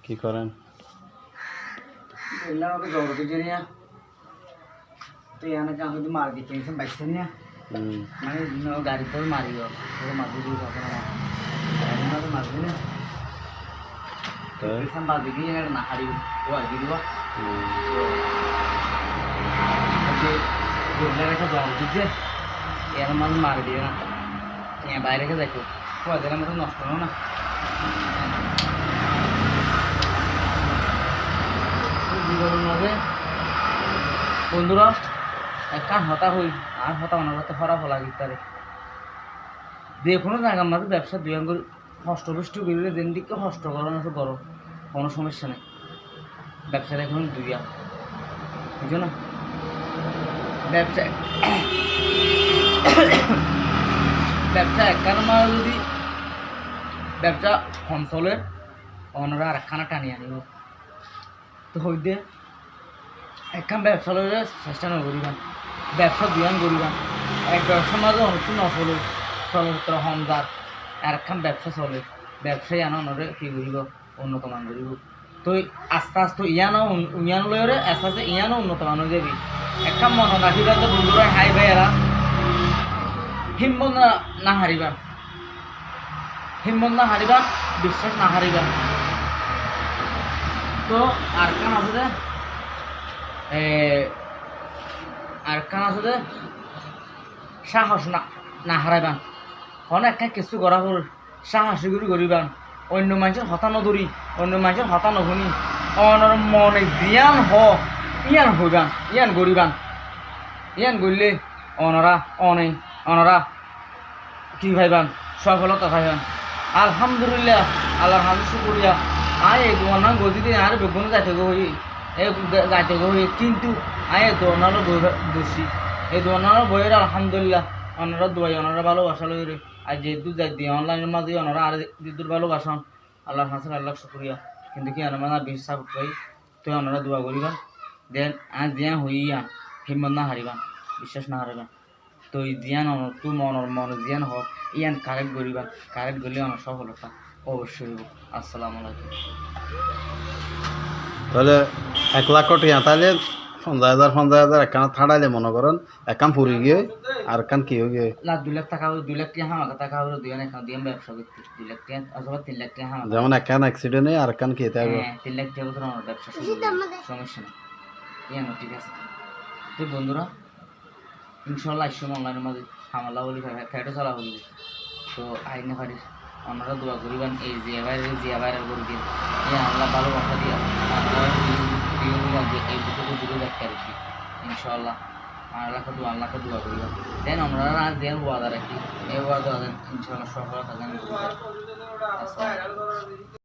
কি করেন? বললাম আমাকে জ্বর উঠেছে নিয়ে তো এখানে আমাকে মার দিতে বাইকটা নিয়ে মানে গাড়িতে মারিব মারবি দিয়ে কখনো গাড়ি মারবি না বাদ দিয়ে না হারিব ও আর দিয়ে দিব একটা জ্বর উঠেছে এর মানুষ মার দিয়ে না বাইরে রেখে যাইতো দিলাম তো নষ্ট হলো না জীবনের মাঝে বন্ধুরা একটা হতা হই আর হতা মনে করতে হরা ফলা গিয়ে যে কোনো জায়গার মাঝে ব্যবসা দুই আঙ্গুল হষ্ট বৃষ্টি করলে যেন দিকে হষ্ট করানো আছে বড় কোনো সমস্যা নেই ব্যবসাটা এখন দুইয়া বুঝছো না ব্যবসা ব্যবসা একখানা মাঝে যদি ব্যবসা অঞ্চলের অন্যরা আর একখানা টানিয়ে আনিব তো হইতে একখান ব্যবসা লইলে চেষ্টা নকরিবান ব্যবসা দুয়ান করিবান এক ব্যবসার মাঝে অনুষ্ঠিত নচলে চলচ্চিত্র হমদার আর একখান ব্যবসা চলে ব্যবসায়ী আনা অন্যরে কি করিব উন্নত মান করিব তো আস্তে আস্তে ইয়ান লইরে আস্তে আস্তে ইয়ানও উন্নত মান হয়ে যাবি একখান মন রাখিবা তো বন্ধুরা হাই ভাই এরা হিম্মত না হারিবান বিশ্বাস না হারিবান তো আর কান আছে যে সাহস না হারাইবান অনেক কিছু করা হল সাহসী করে করিবান অন্য মানুষের হতা নধরি অন্য মানুষের হতা নশুনি অনর মনে জিয়ান ইয়ান হইবান ইয়ান করিবান ইয়ান করলে অনরা কি ভাইবান সফলতা ভাইবান আলহামদুলিল্লাহ আল্লাহর হামদ শুকরিয়া এই দোকান গজি দিয়ে আর বেগুন যাইতে গই কিন্তু দোকানের দোষী এই দোকানের বইয়ের আলহামদুলিল্লাহ ওনারা দোয়াই ওনারা ভালোবাসা লই আর যেহেতু যাই দিয়ে অনলাইনের মাঝে ওনারা আর যেহেতু ভালোবাসান আল্লাহর হাসির আল্লাহ শুকরিয়া কিন্তু কি আর মানে বিশ্বাস করি তো ওনারা দোয়া করিবান দেন আর জিয়া হইয়া হিম্মত না হারিবান বিশ্বাস না হারিবান তো এই জিয়ান তু মন জিয়ান হোক ইয়ান কারেক্ট করিবান কারেক্ট করলে আমার সফলতা অবশ্যই হইব। আসসালামু আলাইকুম। তাহলে 1 লাখ কোটি তাহলে 50,000 একখান থাড়াইলে মনে করেন একখান ফুরি গিয়ে আর একখান কি হয়ে গিয়ে 2 লাখ টাকা 2 লাখ টাকা হামাকা টাকা হলো দুই অনেক দিয়ে ব্যবসা করতে 2 লাখ টাকা অথবা 3 লাখ টাকা হামাকা যেমন একখান অ্যাক্সিডেন্টে আর একখান কি তাই 3 লাখ টাকা ধরে আমার ব্যবসা সমস্যা নেই ইয়ানো ঠিক আছে। তো বন্ধুরা ইনশাআল্লাহ ইসলাম অনলাইনের মাঝে হামলা বলি ফেটে চলা বলি তো আইনে পারি ওনারা দোয়া করিবেন এই জিয়া বাইরে করে দিন আল্লাহ ভালোবাসা দিয়া এই দুটো দূরে দেখতে রাখি ইনশাআল্লাহ আল্লাহকে দোয়া করিবেন দেন আমরা যে ওয়াদা রাখি এই ওয়াদা ইনশাআল্লাহ সফলতা জানি।